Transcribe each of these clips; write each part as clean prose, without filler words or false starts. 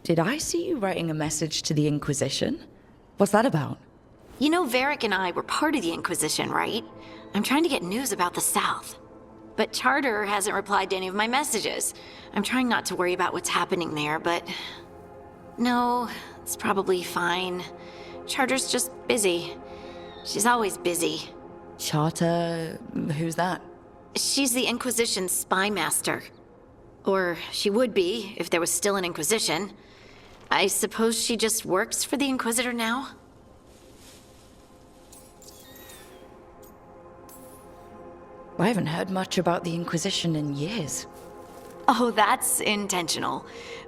Did I see you writing a message to the Inquisition? What's that about? You know, Varric and I were part of the Inquisition, right? I'm trying to get news about the South. But Charter hasn't replied to any of my messages. I'm trying not to worry about what's happening there, but... No, it's probably fine. Charter's just busy. She's always busy. Charter? Who's that? She's the Inquisition's spy master. Or she would be, if there was still an Inquisition. I suppose she just works for the Inquisitor now? I haven't heard much about the Inquisition in years. Oh, that's intentional.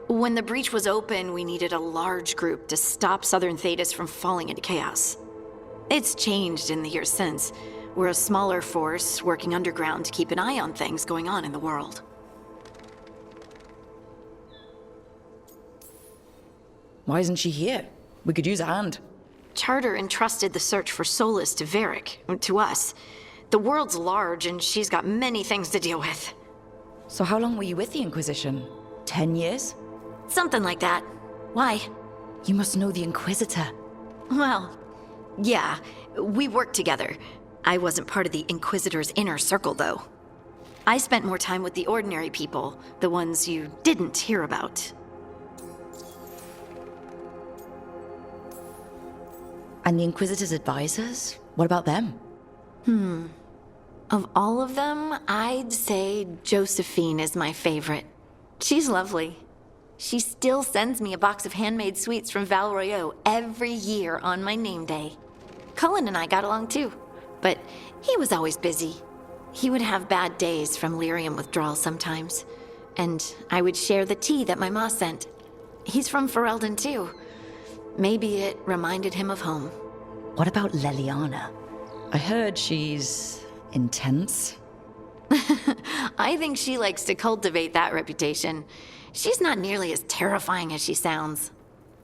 When the breach was open, we needed a large group to stop Southern Thedas from falling into chaos. It's changed in the years since. We're a smaller force working underground to keep an eye on things going on in the world. Why isn't she here? We could use a hand. Charter entrusted the search for Solus to Varric, to us. The world's large and she's got many things to deal with. So how long were you with the Inquisition? 10 years? Something like that. Why? You must know the Inquisitor. Well, yeah, we worked together. I wasn't part of the Inquisitor's inner circle, though. I spent more time with the ordinary people, the ones you didn't hear about. And the Inquisitor's advisors? What about them? Of all of them, I'd say Josephine is my favorite. She's lovely. She still sends me a box of handmade sweets from Val Royeaux every year on my name day. Cullen and I got along too, but he was always busy. He would have bad days from lyrium withdrawal sometimes, and I would share the tea that my ma sent. He's from Ferelden too. Maybe it reminded him of home. What about Leliana? I heard she's intense. I think she likes to cultivate that reputation. She's not nearly as terrifying as she sounds.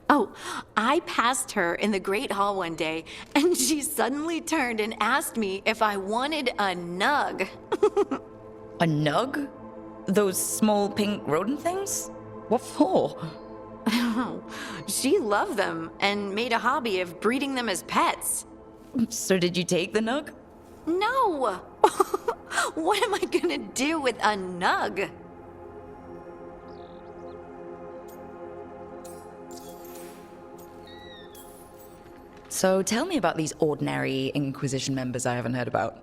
Oh, I passed her in the Great Hall one day, and she suddenly turned and asked me if I wanted a nug. A nug? Those small pink rodent things? What for? She loved them and made a hobby of breeding them as pets. So did you take the nug? No! What am I gonna do with a nug? So tell me about these ordinary Inquisition members I haven't heard about.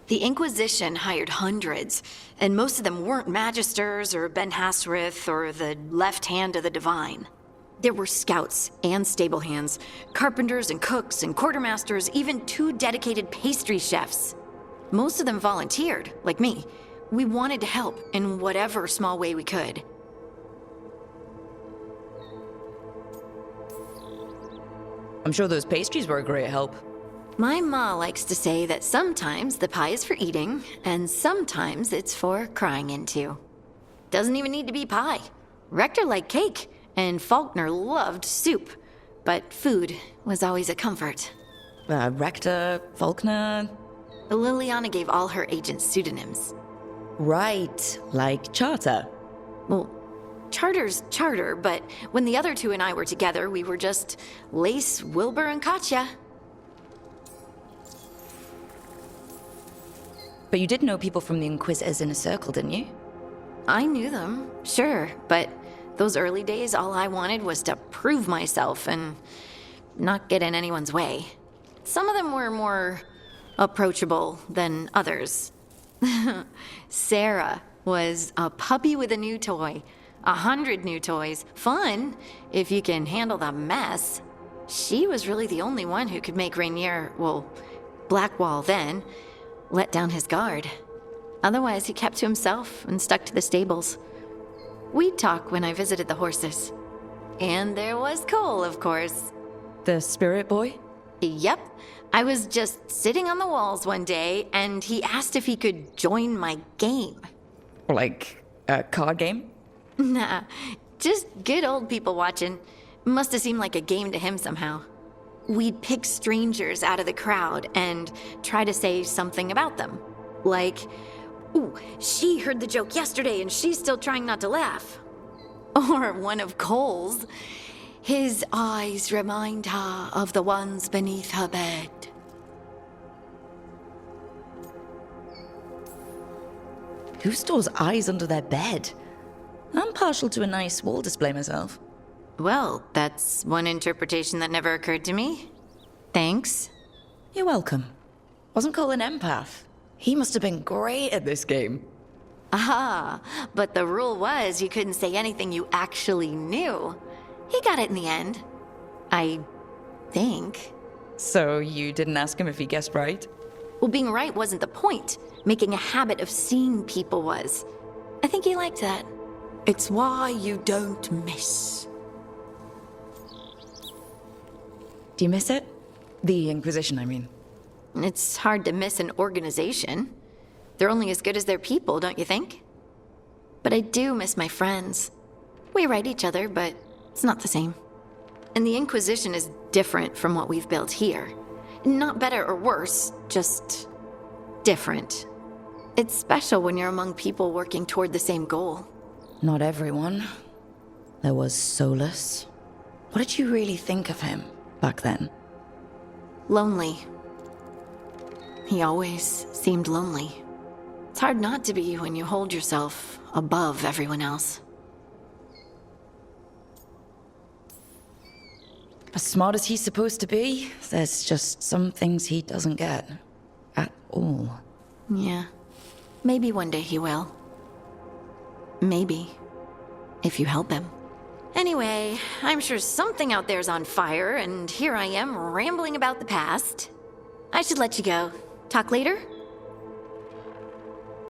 The Inquisition hired hundreds, and most of them weren't Magisters or Ben Hasrith or the left hand of the Divine. There were scouts and stable hands, carpenters and cooks and quartermasters, even 2 dedicated pastry chefs. Most of them volunteered, like me. We wanted to help in whatever small way we could. I'm sure those pastries were a great help. My ma likes to say that sometimes the pie is for eating, and sometimes it's for crying into. Doesn't even need to be pie. Rector liked cake, and Faulkner loved soup, but food was always a comfort. Rector, Faulkner... Liliana gave all her agents pseudonyms. Right, like Charter. Well, Charter's Charter, but when the other 2 and I were together, we were just Lace, Wilbur, and Katya. But you did know people from the Inquisitors Inner Circle, didn't you? I knew them, sure, but those early days, all I wanted was to prove myself and not get in anyone's way. Some of them were more approachable than others. Sarah was a puppy with a new toy. 100 new toys. Fun, if you can handle the mess. She was really the only one who could make Rainier, well, Blackwall then, let down his guard. Otherwise, he kept to himself and stuck to the stables. We'd talk when I visited the horses. And there was Cole, of course. The spirit boy? Yep. I was just sitting on the walls one day, and he asked if he could join my game. Like a card game? Nah, just good old people watching. Must have seemed like a game to him somehow. We'd pick strangers out of the crowd and try to say something about them. Like, ooh, she heard the joke yesterday and she's still trying not to laugh. Or one of Cole's. His eyes remind her of the ones beneath her bed. Who stores eyes under their bed? I'm partial to a nice wall display myself. Well, that's one interpretation that never occurred to me. Thanks. You're welcome. Wasn't Cole an empath? He must have been great at this game. Ah, but the rule was you couldn't say anything you actually knew. He got it in the end. I think. So you didn't ask him if he guessed right? Well, being right wasn't the point. Making a habit of seeing people was. I think he liked that. It's why you don't miss. Do you miss it? The Inquisition, I mean. It's hard to miss an organization. They're only as good as their people, don't you think? But I do miss my friends. We write each other, but it's not the same. And the Inquisition is different from what we've built here. Not better or worse, just different. It's special when you're among people working toward the same goal. Not everyone. There was Solus. What did you really think of him back then? Lonely. He always seemed lonely. It's hard not to be when you hold yourself above everyone else. As smart as he's supposed to be, there's just some things he doesn't get. At all. Yeah. Maybe one day he will. Maybe. If you help him. Anyway, I'm sure something out there's on fire, and here I am rambling about the past. I should let you go. Talk later?